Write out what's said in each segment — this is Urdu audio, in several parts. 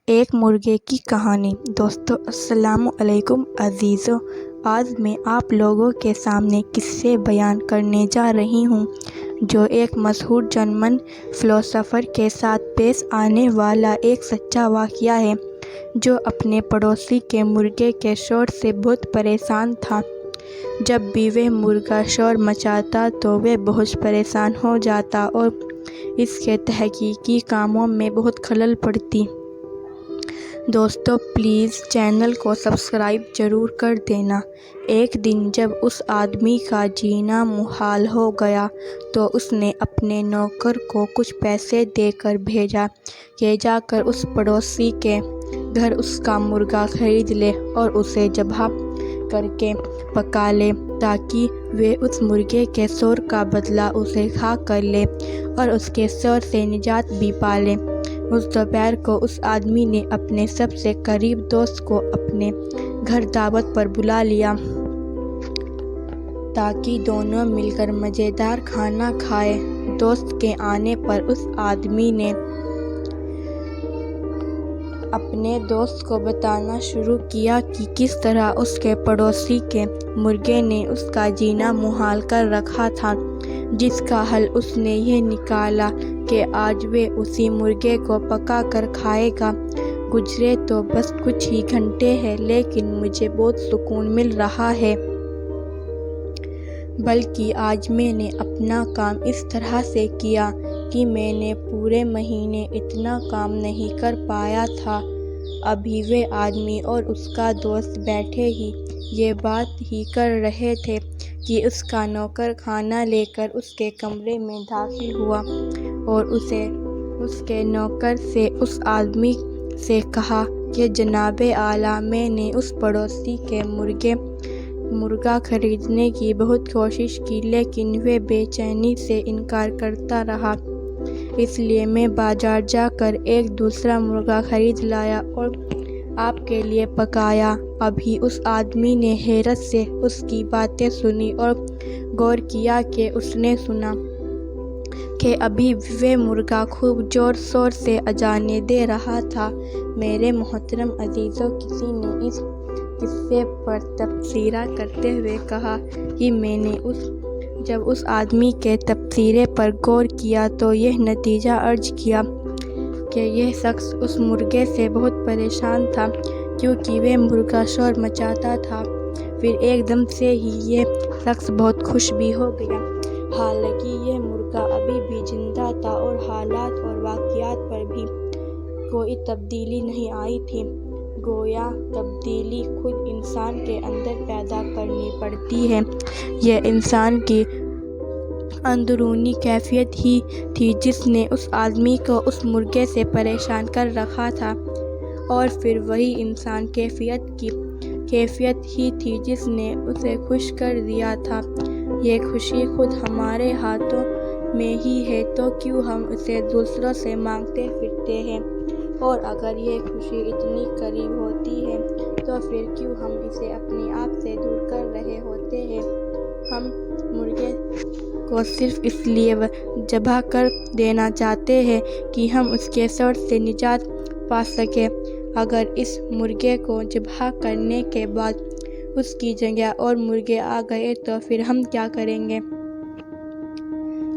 ایک مرغے کی کہانی۔ دوستو السلام علیکم عزیزو، آج میں آپ لوگوں کے سامنے قصے بیان کرنے جا رہی ہوں جو ایک مشہور جرمن فلاسفر کے ساتھ پیش آنے والا ایک سچا واقعہ ہے، جو اپنے پڑوسی کے مرغے کے شور سے بہت پریشان تھا۔ جب بھی وہ مرغا شور مچاتا تو وہ بہت پریشان ہو جاتا اور اس کے تحقیقی کاموں میں بہت خلل پڑتی۔ دوستو پلیز چینل کو سبسکرائب ضرور کر دینا۔ ایک دن جب اس آدمی کا جینا محال ہو گیا تو اس نے اپنے نوکر کو کچھ پیسے دے کر بھیجا کہ جا کر اس پڑوسی کے گھر اس کا مرغا خرید لے اور اسے ذبح کر کے پکا لے تاکہ وہ اس مرغے کے شور کا بدلہ اسے کھا کر لے اور اس کے شور سے نجات بھی پا لے۔ اس دوپہر کو اس آدمی نے اپنے سب سے قریب دوست کو اپنے گھر دعوت پر بلا لیا تاکہ دونوں مل کر مزیدار کھانا کھائیں۔ دوست کے آنے پر اس آدمی نے اپنے دوست کو بتانا شروع کیا کہ کس طرح اس کے پڑوسی کے مرغے نے اس کا جینا محال کر رکھا تھا، جس کا حل اس نے یہ نکالا کہ آج وہ اسی مرغے کو پکا کر کھائے گا۔ گزرے تو بس کچھ ہی گھنٹے ہیں لیکن مجھے بہت سکون مل رہا ہے، بلکہ آج میں نے اپنا کام اس طرح سے کیا کہ میں نے پورے مہینے اتنا کام نہیں کر پایا تھا۔ ابھی وہ آدمی اور اس کا دوست بیٹھے ہی یہ بات ہی کر رہے تھے کہ اس کا نوکر کھانا لے کر اس کے کمرے میں داخل ہوا اور اس کے نوکر سے اس آدمی سے کہا کہ جناب اعلیٰ، میں نے اس پڑوسی کے مرغا خریدنے کی بہت کوشش کی لیکن وہ بے چینی سے انکار کرتا رہا، اس لیے میں بازار جا کر ایک دوسرا مرغا خرید لایا اور آپ کے لیے پکایا۔ ابھی اس آدمی نے حیرت سے اس کی باتیں سنی اور غور کیا کہ اس نے سنا کہ ابھی وہ مرغا خوب زور شور سے اذانیں دے رہا تھا۔ میرے محترم عزیزو، کسی نے اس قصے پر تبصرہ کرتے ہوئے کہا کہ میں نے جب اس آدمی کے تبصرے پر غور کیا تو یہ نتیجہ ارج کیا کہ یہ شخص اس مرغے سے بہت پریشان تھا کیونکہ وہ مرغا شور مچاتا تھا۔ پھر ایک دم سے ہی یہ شخص بہت خوش بھی ہو گیا، حالانکہ یہ مرغا ابھی بھی زندہ تھا اور حالات اور واقعات پر بھی کوئی تبدیلی نہیں آئی تھی۔ گویا تبدیلی خود انسان کے اندر پیدا کرنی پڑتی ہے۔ یہ انسان کی اندرونی کیفیت ہی تھی جس نے اس آدمی کو اس مرغے سے پریشان کر رکھا تھا، اور پھر وہی انسان کیفیت ہی تھی جس نے اسے خوش کر دیا تھا۔ یہ خوشی خود ہمارے ہاتھوں میں ہی ہے تو کیوں ہم اسے دوسروں سے مانگتے پھرتے ہیں؟ اور اگر یہ خوشی اتنی قریب ہوتی ہے تو پھر کیوں ہم اسے اپنے آپ سے دور کر رہے ہوتے ہیں؟ ہم مرغے کو صرف اس لیے ذبح کر دینا چاہتے ہیں کہ ہم اس کے شور سے نجات پا سکیں۔ اگر اس مرغے کو ذبح کرنے کے بعد اس کی جگہ اور مرغے آ گئے تو پھر ہم کیا کریں گے؟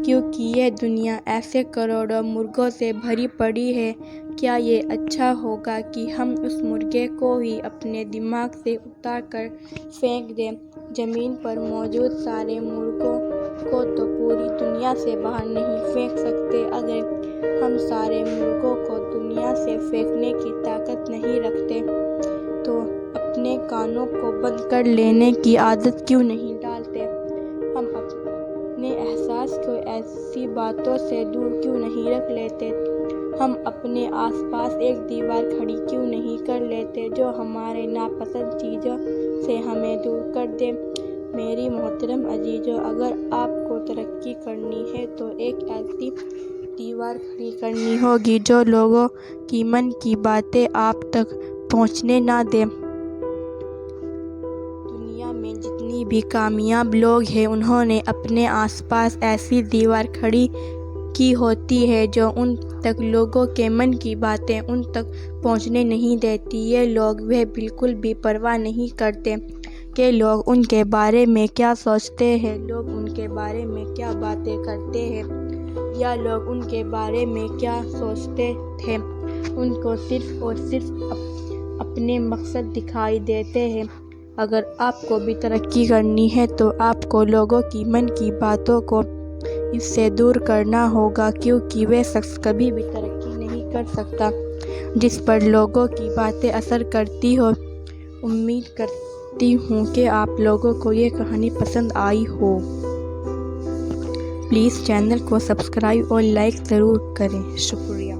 کیونکہ یہ دنیا ایسے کروڑوں مرغوں سے بھری پڑی ہے، کیا یہ اچھا ہوگا کہ ہم اس مرغے کو ہی اپنے دماغ سے اتار کر پھینک دیں؟ زمین پر موجود سارے مرغوں کو تو پوری دنیا سے باہر نہیں پھینک سکتے۔ اگر ہم سارے مرغوں کو دنیا سے پھینکنے کی طاقت نہیں رکھتے تو اپنے کانوں کو بند کر لینے کی عادت کیوں نہیں ڈالتے؟ ہم اپنے احساس کو ایسی باتوں سے دور کیوں نہیں رکھ لیتے؟ ہم اپنے آس پاس ایک دیوار کھڑی کیوں نہیں کر لیتے جو ہمارے ناپسند چیزوں سے ہمیں دور کر دے؟ میری محترم عزیزو، اگر آپ کو ترقی کرنی ہے تو ایک ایسی دیوار کھڑی کرنی ہوگی جو لوگوں کی من کی باتیں آپ تک پہنچنے نہ دے۔ دنیا میں جتنی بھی کامیاب لوگ ہیں انہوں نے اپنے آس پاس ایسی دیوار کھڑی کی ہوتی ہے جو ان تک لوگوں کے من کی باتیں ان تک پہنچنے نہیں دیتی۔ یہ لوگ وہ بالکل بھی پرواہ نہیں کرتے کہ لوگ ان کے بارے میں کیا سوچتے ہیں، لوگ ان کے بارے میں کیا باتیں کرتے ہیں یا لوگ ان کے بارے میں کیا سوچتے تھے۔ ان کو صرف اور صرف اپنے مقصد دکھائی دیتے ہیں۔ اگر آپ کو بھی ترقی کرنی ہے تو آپ کو لوگوں کی من کی باتوں کو اس سے دور کرنا ہوگا، کیونکہ وہ شخص کبھی بھی ترقی نہیں کر سکتا جس پر لوگوں کی باتیں اثر کرتی ہوں۔ امید کرتی ہوں کہ آپ لوگوں کو یہ کہانی پسند آئی ہو۔ پلیز چینل کو سبسکرائب اور لائک ضرور کریں۔ شکریہ۔